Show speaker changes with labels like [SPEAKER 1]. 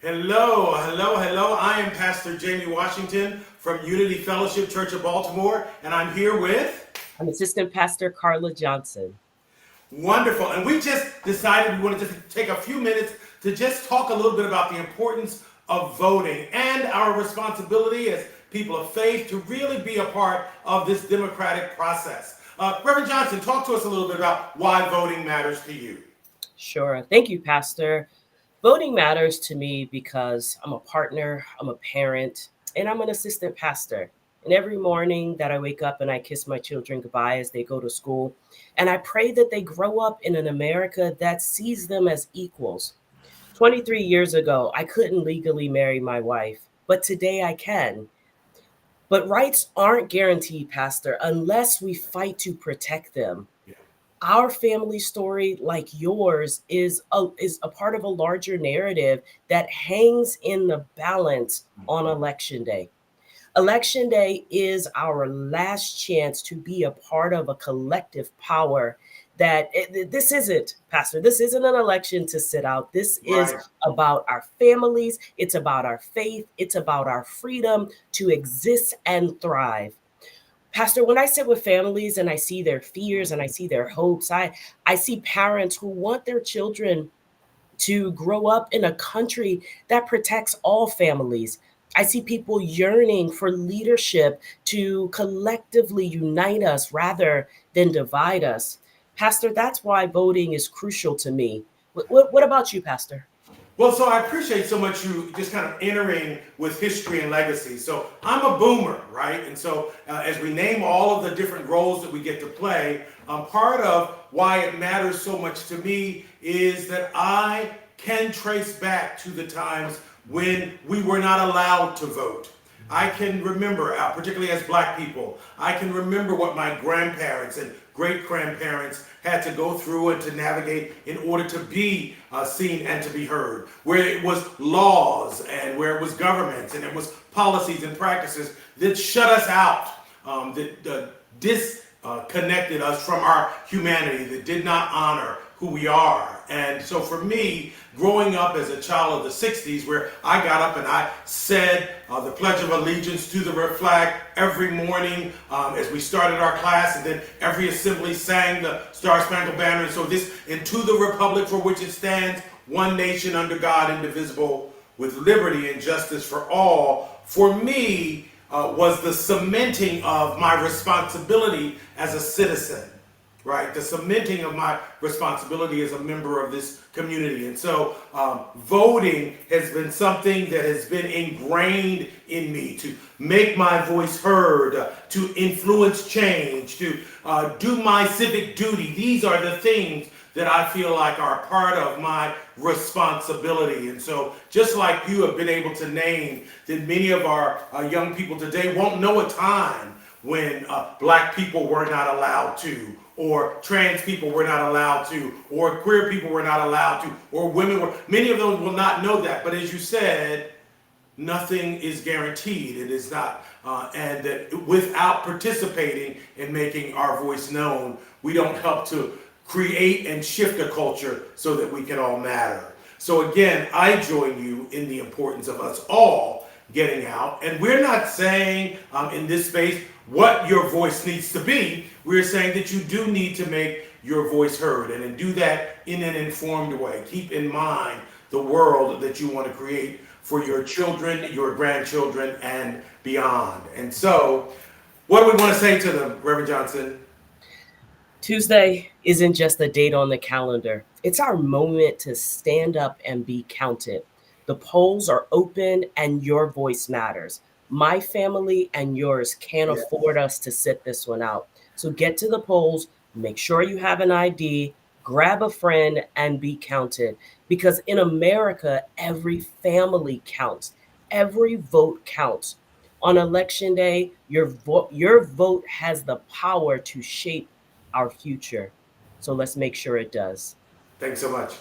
[SPEAKER 1] Hello, hello, hello. I am Pastor Jamie Washington from Unity Fellowship Church of Baltimore, and I'm here with
[SPEAKER 2] I'm Assistant Pastor Carla Johnson.
[SPEAKER 1] wonderful. And we just decided we wanted to take a few minutes to just talk a little bit about the importance of voting and our responsibility as people of faith to really be a part of this democratic process. Reverend Johnson, talk to us a little bit about why voting matters to you.
[SPEAKER 2] Sure. Thank you, Pastor. Voting matters to me because I'm a partner, I'm a parent, and I'm an assistant pastor. And every morning that I wake up and I kiss my children goodbye as they go to school, and I pray that they grow up in an America that sees them as equals. 23 years ago, I couldn't legally marry my wife, but today I can. But rights aren't guaranteed, Pastor, unless we fight to protect them. Our family story, like yours, is a part of a larger narrative that hangs in the balance on election day. Election day is our last chance to be a part of a collective power this isn't, Pastor, this isn't an election to sit out. This is
[SPEAKER 1] Right.
[SPEAKER 2] about our families. It's about our faith. It's about our freedom to exist and thrive. Pastor, when I sit with families and I see their fears and I see their hopes, I see parents who want their children to grow up in a country that protects all families. I see people yearning for leadership to collectively unite us rather than divide us. Pastor, that's why voting is crucial to me. What about you, Pastor?
[SPEAKER 1] Well, so I appreciate so much you just kind of entering with history and legacy. So I'm a boomer, right? And so as we name all of the different roles that we get to play, part of why it matters so much to me is that I can trace back to the times when we were not allowed to vote. I can remember, particularly as black people, I can remember what my grandparents and great grandparents had to go through and to navigate in order to be seen and to be heard. Where it was laws and where it was governments and it was policies and practices that shut us out, that disconnected us from our humanity, that did not honor who we are. And so for me, growing up as a child of the 60s, where I got up and I said the Pledge of Allegiance to the red flag every morning as we started our class, and then every assembly sang the Star Spangled Banner. And so this, and to the republic for which it stands, one nation under God, indivisible, with liberty and justice for all, for me, was the cementing of my responsibility as a citizen. Right, the cementing of my responsibility as a member of this community. And so voting has been something that has been ingrained in me to make my voice heard, to influence change, to do my civic duty. These are the things that I feel like are part of my responsibility. And so just like you have been able to name, that many of our young people today won't know a time when black people were not allowed to, or trans people were not allowed to, or queer people were not allowed to, or women were. Many of them will not know that. But as you said, nothing is guaranteed. It is not. And that without participating in making our voice known, we don't help to create and shift a culture so that we can all matter. So again, I join you in the importance of us all getting out. And we're not saying in this space what your voice needs to be. We're saying that you do need to make your voice heard, and do that in an informed way. Keep in mind the world that you want to create for your children, your grandchildren, and beyond. And so, what do we want to say to them, Reverend Johnson?
[SPEAKER 2] Tuesday isn't just a date on the calendar. It's our moment to stand up and be counted. The polls are open and your voice matters. My family and yours can't
[SPEAKER 1] Yeah.
[SPEAKER 2] afford us to sit this one out. So get to the polls, make sure you have an ID, grab a friend, and be counted. Because in America, every family counts, every vote counts. On election day, your vote has the power to shape our future. So let's make sure it does.
[SPEAKER 1] Thanks so much.